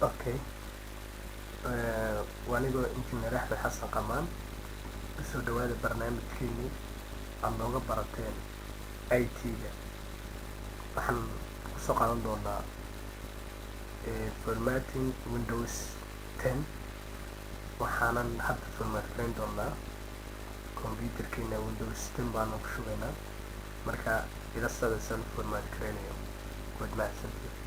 Okay. Wanigoo injineer Axmed Xasan Qamaan kusoo dhawaada barnaamijkeennii aad nooga barateen IT-ga. Waxaan kusoo qaadan doonaa formatting Windows 10. waxaanan hadda format gareyn doonaa computerkeena Windows 10 baana ku shubaynaa. Marka ila socodsan format gareynayo waad mahadsantihiin.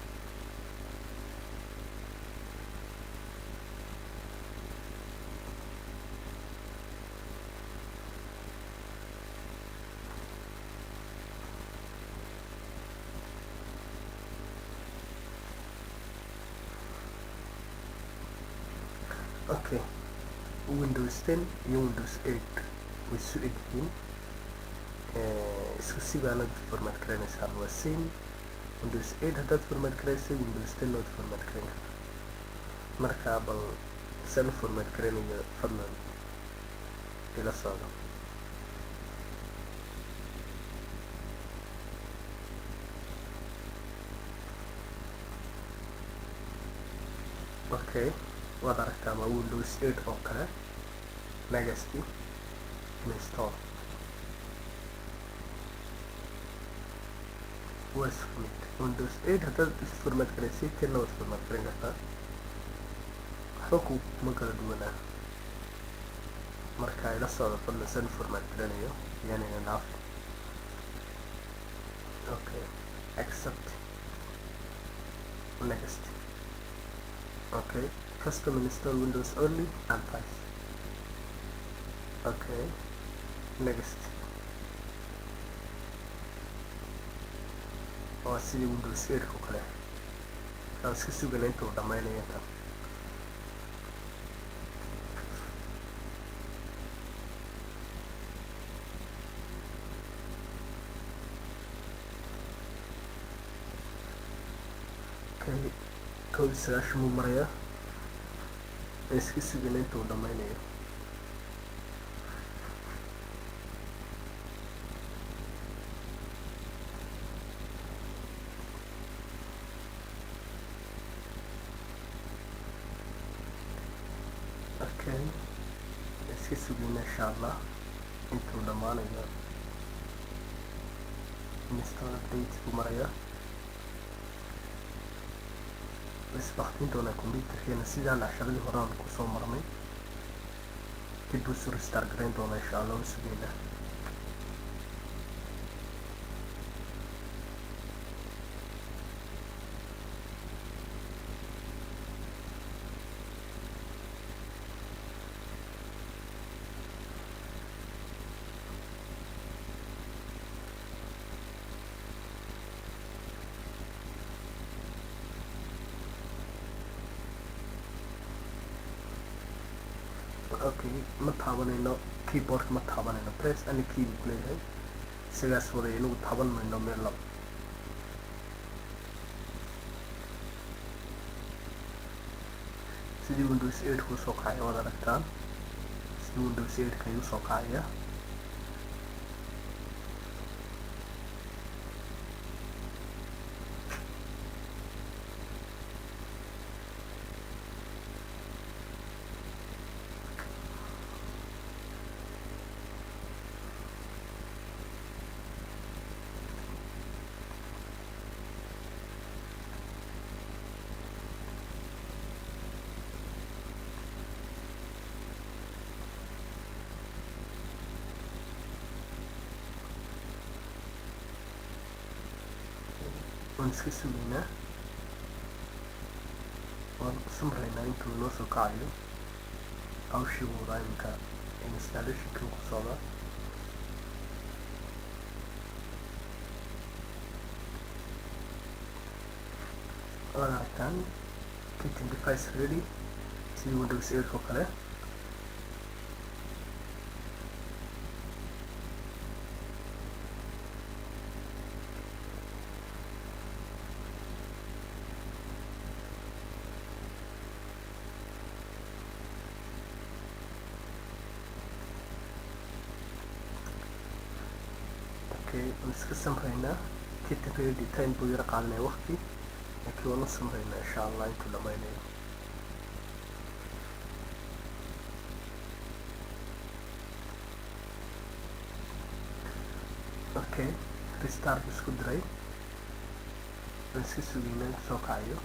Okay, Windows 10 iyo Windows 8 way isu egyihiin. Isku si baanad format gareynaysaa. Waa same. Windows 8 haddaad format gareysay Windows 10 waad format gareyn kartaa. Marka bal saan format gareynayo fadlan ila socdo. Okay, waad aragtaa waa Windows 8 oo kale. Next, install. waa isku mid. Windows 8 haddaad format gareysay 10 waad format gareyn kartaa. waxba kuma kala duwanaa. Marka ila socdo fadlan saan format gareynayo yaanina naaf. Okay, accept. Next. Okay, custom install Windows only and price. Okay, next. waa sidii Windows 8 oo kale. aan iska sugana inta uu dhammaynayo tan. Okay, 9 muu marayaa. aan iska sugana inta uu dhammaynayo. Okay, iska sugina insha Allah intuu dhammaanayo. Install update buu marayaa. isbaqtin doonaa computerkeena sidaan casharadii horaan kusoo marnay. dib u soo restart gareyn doonaa insha Allah. u sugayna. Okay, ma taabanayno keyboard, ma taabanayno press any key buu leeyahay. isagaas waday inagu taaban mayno meel laba. sidii Windows 8 kuu soo kacay waad aragtaan. sidii Windows 8 kayuu soo kacaya. waan iska sugaynaa. waan u samraynaa intuu noo soo kacayo. hawshii buu wadaa iminka. installationkii ku socdaa. waad aragtaan kitchen device ready sidii Windows 8 oo kale. Okay, waan iska samraynaa. kitchen ready time buu yara qaadanaya waqti. laakiin waan la samraynaa insha Allah intuu dhammaynayo. okay restart isku diray aan iska sugayna soo kacayo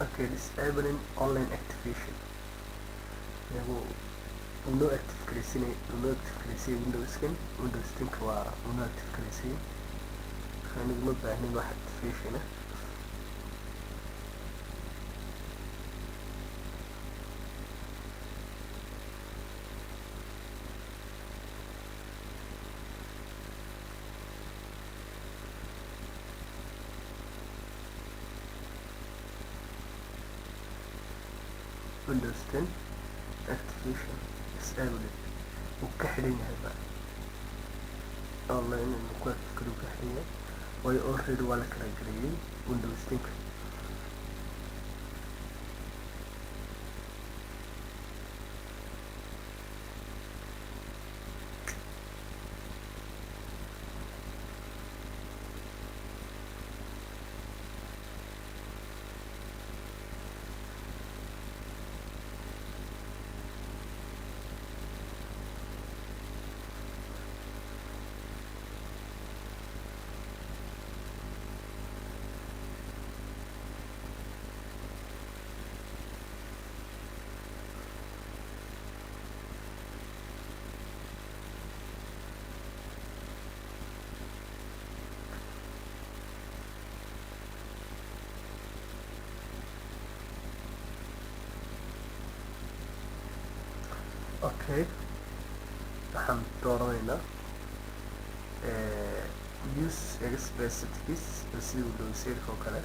okay disabling online activation iyagu unoo active galaysinay windowskan windows 10 waa unoo active galaysay anigu ma baahnin wax activation ah Windows 10 activation disabled wuu ka xidhan yahay ba online inuu ku active galu ka xidhan yahay waayo already waa la kala geliyey Windows 10 okay waxaan dooranaynaa use expressives sida Windows 8 oo kale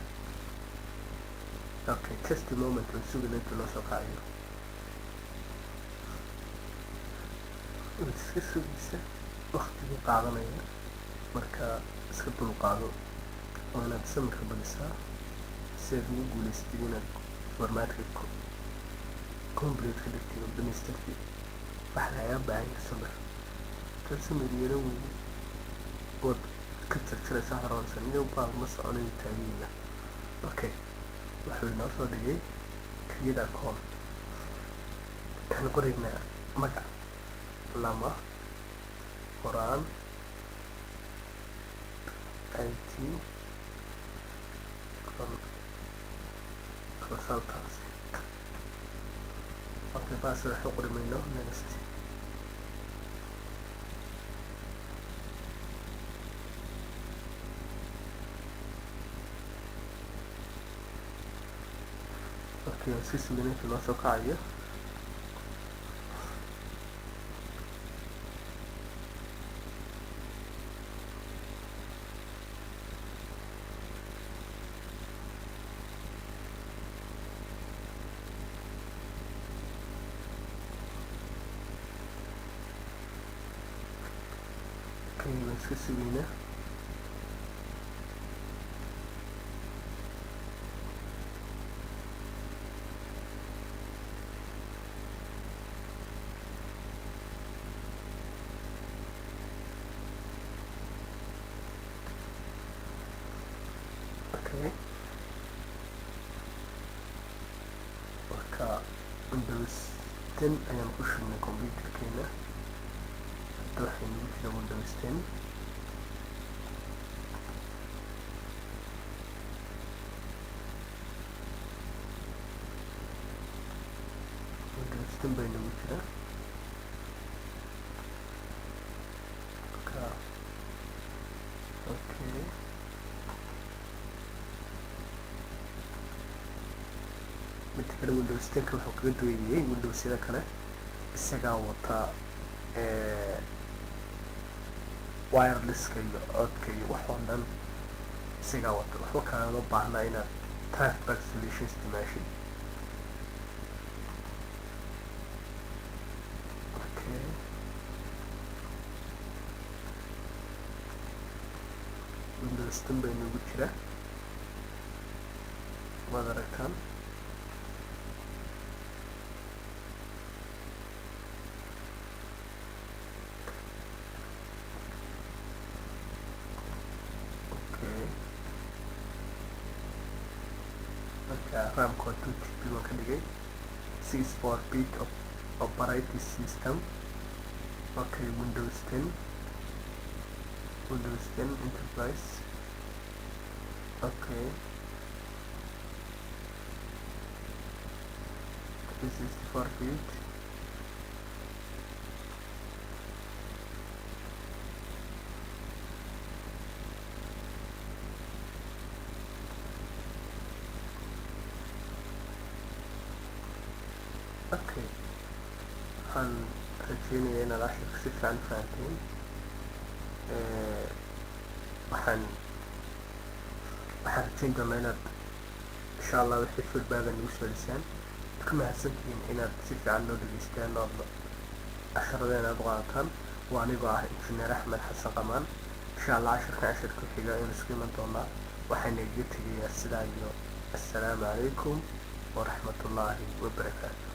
okay just a moment oo sugina inta loo soo kacayo iska sugaysa waqtigu qaadanaya marka iska dul qaado oo inaad samirka badisaa si aad ugu guulaysatid inaad formatka complete ka dhigtid oo dhamaystirtid waxa laga baahan yahay samir kan samiriyana waad ka jarjaraysaa horansan iyo baal ma soconayo taageera okay wuxuu inoo soo dhigay create account kan qoraynaa magac lama qoraan IT consultancy okay password waxu qori mayno next okay si sugina inta loo soo kacayo iska sugayna okay windows 10 ayaan ku shubnay computerkeena. hadda waxay nagu jira windows 10. windows 10 bay nagu jira. okay, mid kale windows 10 wuxuu kaga duwanyahay windowsyada kale, isagaa wata wirelesska iyo codka iyo wax oo dhan isagaa wata. waxba kaaga baahnaa inaad trackback solution isticmaashid. okay, windows 10 bay nagu jira, waad aragtaan. marka ramka 2GB waan ka dhigay 64-bit operating system. okay, windows 10 enterprise. okay, 64-bit. okay, waxaan rajeynayaa inaad cashirka si fiican fahanteen. waxaan rajeyn doonaa inaad insha allah wixii feedbacka nagu soo celisaan. ka mahadsantihiin inaad si fiican noo dhegeystaan oo casharadeen aad u qaadataan. waa anigoo ah injineer axmed xasan qamaan. insha allah cashirka xiga aynu isku iman doonaa. waxayna iga tegayaa sidaa iyo assalaamu calaykum waraxmatullaahi wabarakaatu.